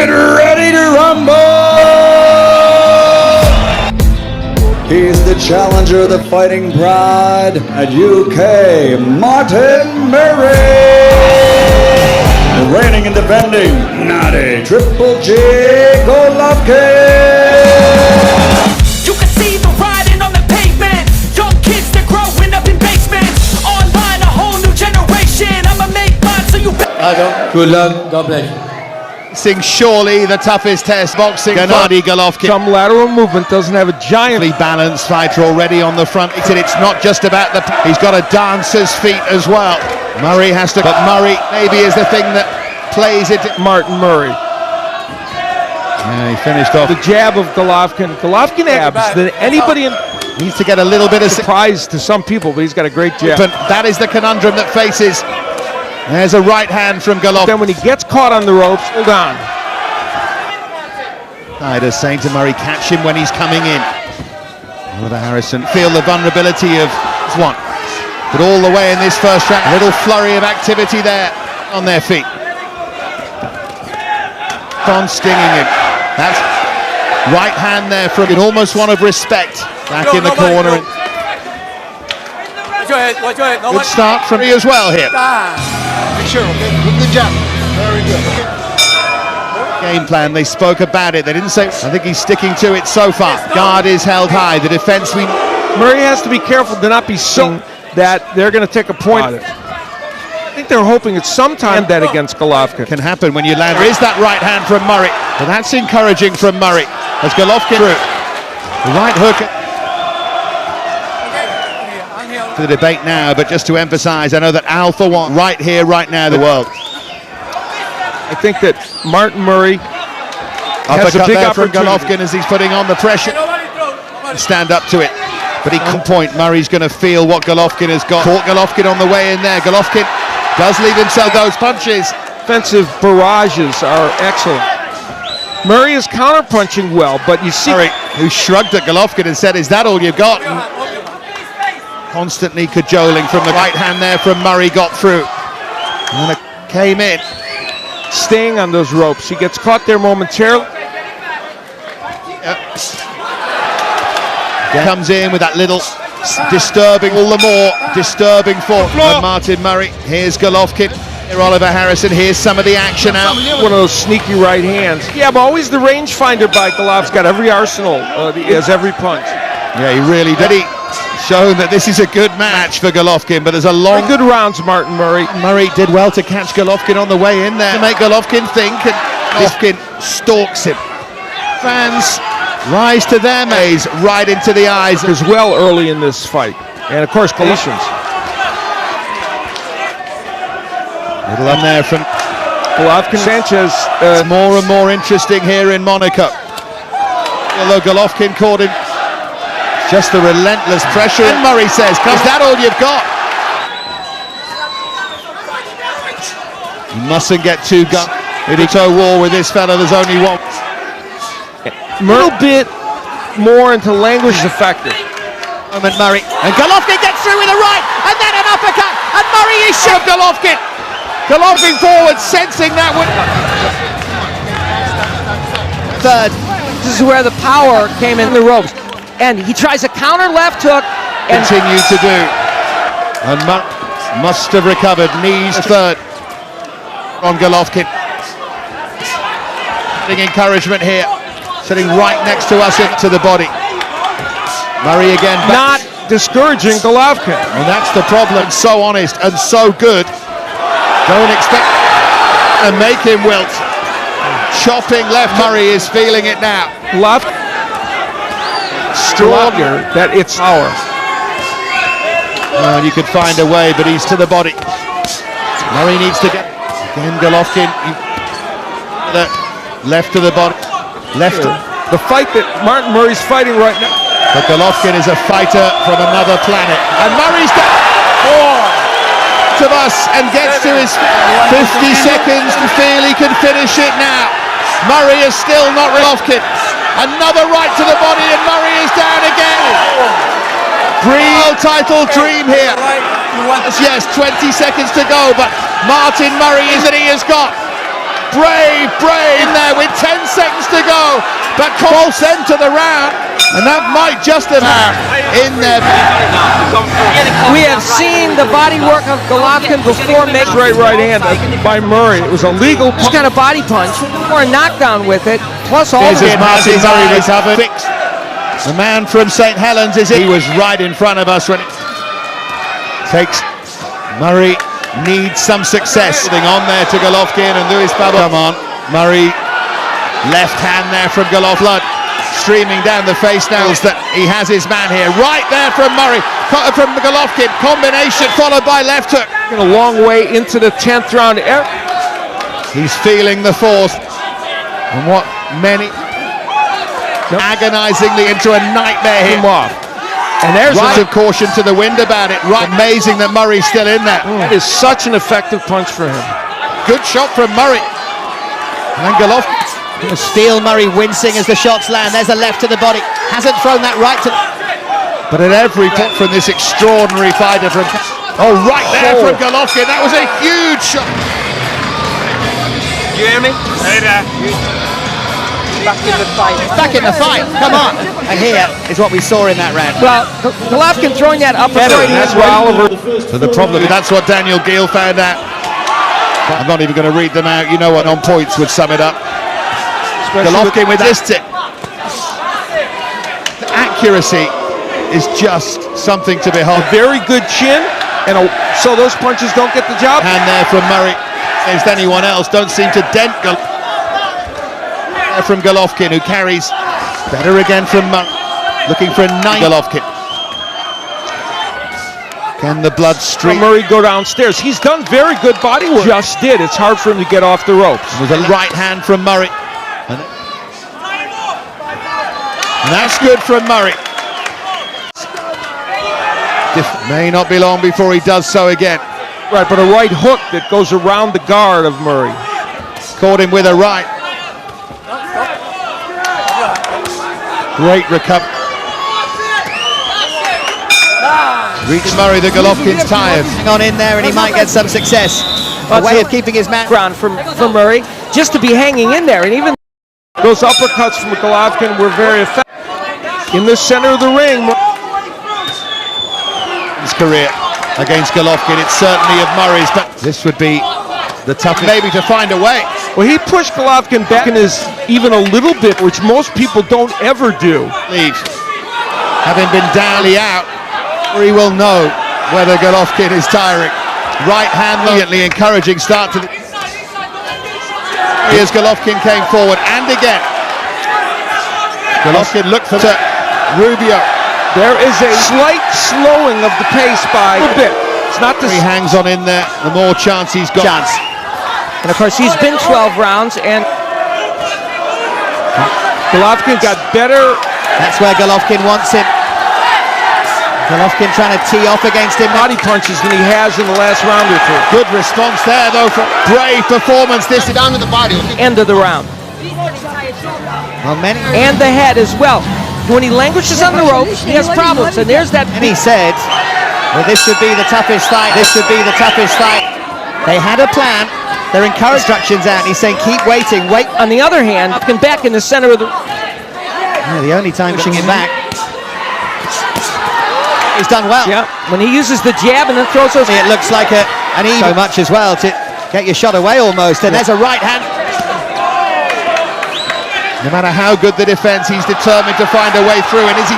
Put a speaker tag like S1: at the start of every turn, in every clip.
S1: Get ready to rumble! He's the challenger, the fighting pride at UK, Martin Murray! Reigning and defending, Gennady Triple G Golovkin!
S2: You can see the riding on the pavement. Young kids, they're growing up in basements. Online, a whole new generation. I'ma make mine so you
S3: Good luck. God bless you.
S4: Surely the toughest test boxing. Gennady Golovkin.
S5: Some lateral movement, doesn't have a giantly
S4: Balanced fighter already on the front. It's not just about the... He's got a dancer's feet as well. Murray has to... But Murray maybe is the thing that plays it.
S5: Martin Murray.
S4: Yeah, he finished off.
S5: The jab of Golovkin. Golovkin abs than anybody in...
S4: Needs to get a little bit of...
S5: Surprise to some people, but he's got a great jab.
S4: That is the conundrum that faces... There's a right hand from Golovkin.
S5: Then when he gets caught on the ropes, hold on.
S4: Hyder's saying to Murray, catch him when he's coming in. Oliver Harrison feel the vulnerability of one. But all the way in this first round, a little flurry of activity there on their feet. On stinging him. That's right hand there from almost one of respect. Back in the corner. Good start from me as well here.
S3: Sure, okay. Good job. Very good.
S4: Game plan, they spoke about it. They didn't say... I think he's sticking to it so far. Guard is held high. The defense...
S5: Murray has to be careful to not be so that they're going to take a point on it. I think they're hoping it's sometime that against Golovkin.
S4: Can happen when you land. There is that right hand from Murray. But that's encouraging from Murray. As Golovkin through. The right hook. For the debate now, but just to emphasize, I know that Al, for one, right here, right now, the world.
S5: I think that Martin Murray has a big
S4: there from
S5: opportunity.
S4: Golovkin as he's putting on the pressure. Stand up to it. But he can point. Murray's going to feel what Golovkin has got. Caught Golovkin on the way in there. Golovkin does leave himself those punches.
S5: Offensive barrages are excellent. Murray is counter-punching well, but you see...
S4: Murray, who shrugged at Golovkin and said, is that all you've got? And constantly cajoling from the right hand there from Murray, got through. And it came in.
S5: Staying on those ropes. He gets caught there momentarily.
S4: Comes in with that little disturbing, all the more disturbing form of Martin Murray. Here's Golovkin. Here Oliver Harrison. Here's some of the action out.
S5: One of those sneaky right hands. Yeah, but always the rangefinder by Golovkin's got every arsenal. He has every punch.
S4: Yeah, he really did. Shown that this is a good match for Golovkin, but there's a long...
S5: Good rounds, Martin Murray.
S4: Murray did well to catch Golovkin on the way in there, to make Golovkin think, and Golovkin stalks him. Fans rise to their maze, right into the eyes.
S5: As well early in this fight. And of course, Galicians.
S4: Little on there from
S5: Golovkin. Sanchez.
S4: It's more and more interesting here in Monaco. Although Golovkin caught him. Just the relentless pressure. And Murray says, is that all you've got? You mustn't get too into war with this fella. There's only one.
S5: A little bit more into language is effective.
S4: Moment Murray. And Golovkin gets through with a right. And then an uppercut. And Murray is shoved Golovkin. Golovkin forward, sensing that would...
S6: Third. This is where the power came in the ropes. And he tries a counter left hook and
S4: continue to do. And must have recovered. Knees third on Golovkin. Getting encouragement here. Sitting right next to us into the body. Murray again back.
S5: Not discouraging Golovkin.
S4: And that's the problem. So honest and so good. Don't expect and make him wilt. Chopping left. Murray is feeling it now.
S5: Left. Stronger that it's power.
S4: Well, you could find a way, but he's to the body. Murray needs to get again. Golovkin left to the body. Left.
S5: The fight that Martin Murray's fighting right now.
S4: But Golovkin is a fighter from another planet. And Murray's got of us and gets to his 50 seconds to feel he can finish it now. Murray is still not Golovkin. Another right to the body and Murray is down again. Real title dream here. Yes, 20 seconds to go, but Martin Murray is that he has got brave in there with 10 seconds to go, but false end to the round, and that might just have in there.
S6: We have seen the body work of Golovkin before making
S5: Straight right hand by Murray. It was a legal
S6: this kind of body punch or a knockdown with it, plus all
S4: Here's
S6: the
S4: as Monte Carlo recovered. The man from St. Helens is he was right in front of us when it takes. Murray needs some success. On there to Golovkin and Luis Pablo. Come on, Murray, left hand there from Golovkin, streaming down the face now. That he has his man here, right there from Murray, from Golovkin, combination followed by left hook.
S5: a long way into the 10th round.
S4: He's feeling the force, and what many agonizingly into a nightmare here.
S5: And there's
S4: Right of caution to the wind about it. Right, amazing that Murray's still in there.
S5: That is such an effective punch for him.
S4: Good shot from Murray. And then Golovkin.
S7: Steel Murray wincing as the shots land. There's a left to the body. Hasn't thrown that right to.
S4: But at every point from this extraordinary fighter from. Oh, right there from Golovkin. That was a huge shot.
S8: You hear me? Hey there.
S7: Back in the fight. Come on. And here is what we saw in that round.
S6: well, Golovkin throwing that uppercut.
S5: That's why Oliver.
S4: So the problem, that's what Daniel Gill found out. I'm not even going to read them out. You know what, on points would sum it up. Golovkin with this tip. The accuracy is just something to behold.
S5: Very good chin, and so those punches don't get the job.
S4: And there from Murray. As anyone else don't seem to dent from Golovkin, who carries better again from Murray. Looking for a 9. Golovkin. Can the blood stream?
S5: Murray go downstairs. He's done very good body work. Just did. It's hard for him to get off the ropes.
S4: With a right hand from Murray. And that's good from Murray. May not be long before he does so again.
S5: Right, but a right hook that goes around the guard of Murray.
S4: Caught him with a right. Great recovery. Reach Murray, the Golovkin's tired.
S7: Hang on in there and he might get some success. A way of keeping his man.
S6: Ground from Murray, just to be hanging in there, and even
S5: those uppercuts from Golovkin were very effective. In the center of the ring.
S4: His career against Golovkin, it's certainly of Murray's, but this would be the toughest, maybe, to find a way.
S5: Well, he pushed Golovkin back in his even a little bit, which most people don't ever do.
S4: Leave. Having been down the out, he will know whether Golovkin is tiring. Right hand, immediately encouraging start to the. Here's Golovkin came forward, and again. Golovkin looked for Rubio.
S5: There is a slight slowing of the pace by a bit. It's not the.
S4: He hangs on in there, the more chance he's got.
S6: And of course, he's been 12 rounds, and
S5: Golovkin got better.
S7: That's where Golovkin wants him. Golovkin trying to tee off against him.
S5: Body punches than he has in the last round or two.
S4: Good response there, though, from brave performance. This is
S3: Down to the body.
S6: end of the round.
S7: Well, many.
S6: And the head as well. When he languishes on the ropes, he has problems, and there's that.
S7: And he said, well, this should be the toughest fight. This should be the toughest fight. They had a plan. They're encouraged instructions out. He's saying, keep waiting, wait.
S6: On the other hand, back in the center of the.
S7: Yeah, the only time pushing it back. He's done well.
S6: Yeah, when he uses the jab and then throws those.
S7: It looks like an even. So much as well to get your shot away almost. And there's a right hand.
S4: No matter how good the defense, he's determined to find a way through. And is he?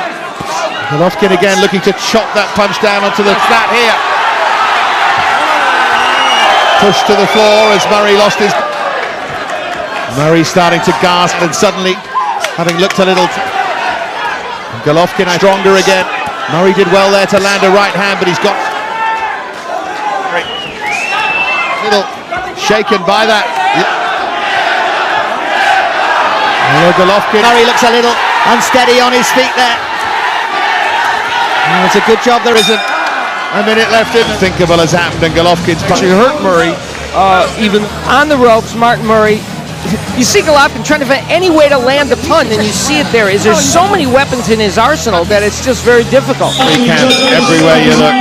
S4: Golovkin again looking to chop that punch down onto the flat here. Pushed to the floor as Murray lost his. Murray starting to gasp and suddenly having looked a little. Golovkin stronger again. Murray did well there to land a right hand, but he's got. Little shaken by that. Golovkin.
S7: Murray looks a little unsteady on his feet there. It's a good job there isn't
S4: a minute left in. Unthinkable has happened, and Golovkin's
S5: She hurt Murray. Even
S6: on the ropes, Martin Murray. You see Golovkin trying to find any way to land a punch, and you see it there. There's so many weapons in his arsenal that it's just very difficult.
S4: He can everywhere you look.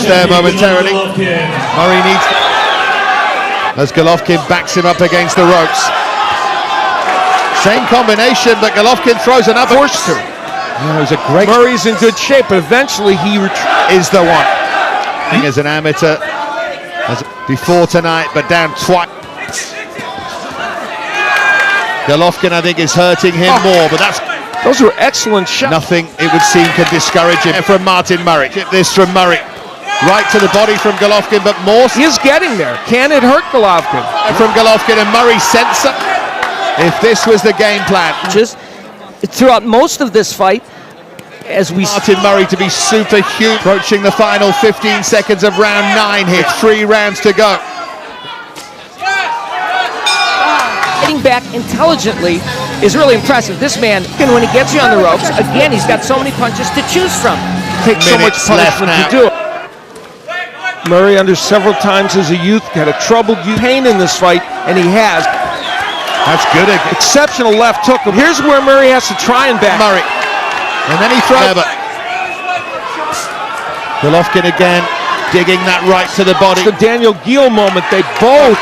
S4: There momentarily. Murray needs. as Golovkin backs him up against the ropes. Same combination, but Golovkin throws another.
S5: Forced to.
S4: Yeah, it was a great.
S5: Murray's in good shape, but eventually he
S4: is the one. As an amateur, as before tonight, but down twice. Golovkin, I think, is hurting him more, but
S5: those were excellent shots.
S4: Nothing, it would seem, can discourage him from Martin Murray. This from Murray, right to the body from Golovkin, but more.
S5: He is getting there. Can it hurt Golovkin?
S4: From Golovkin, and Murray sensor. If this was the game plan.
S6: Just throughout most of this fight, as we
S4: Martin Murray to be super huge, approaching the final 15 seconds of round 9 here. 3 rounds to go.
S6: getting back intelligently is really impressive. This man, when he gets you on the ropes, again, he's got so many punches to choose from.
S5: Takes so much punishment to do it. Murray, under several times as a youth, had a troubled pain in this fight, and he has.
S4: That's good.
S5: Exceptional left hook. Here's where Murray has to try and back.
S4: Murray. And then he throws. Golovkin again, digging that right to the body.
S5: The Daniel Gill moment. They both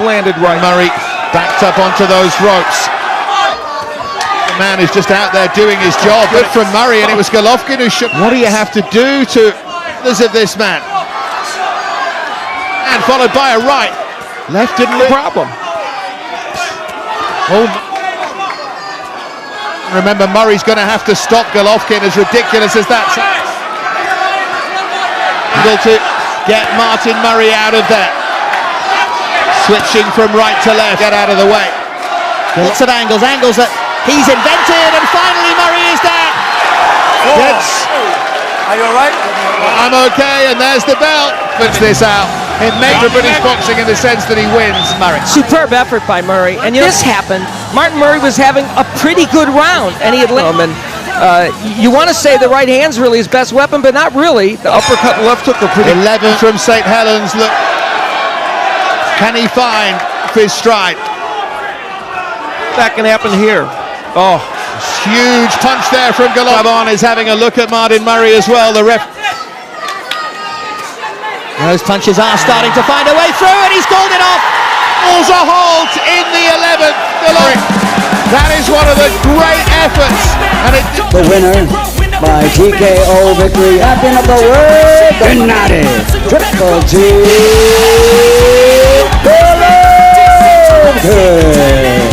S5: landed right.
S4: Murray backed up onto those ropes. The man is just out there doing his job. Good from Murray, and it was Golovkin who shook. What do you have to do to others of this man? And followed by a right. Left didn't
S5: no problem.
S4: Oh. Remember, Murray's going to have to stop Golovkin, as ridiculous as that sounds. Able to get Martin Murray out of there. Switching from right to left, get out of the way.
S7: Lots of angles that he's invented, and finally Murray is down.
S4: Yes.
S3: Are you alright?
S4: I'm okay, and there's the bell. Puts this out. It made for British boxing in the sense that he wins. Murray.
S6: Superb effort by Murray, and this happened. Martin Murray was having a pretty good round, and he had you want to say the right hand's really his best weapon, but not really. The uppercut and left hook are pretty.
S4: 11 from St. Helens. Look, can he find his stride?
S5: That can happen here. Oh,
S4: huge punch there from Golovkin. Is having a look at Martin Murray as well. The ref.
S7: Those punches are starting to find a way through, and he's called it off.
S4: Pulls a halt in the 11th. That is one of the great efforts. And
S1: the winner by TKO victory, champion of the world, Gennady Golovkin.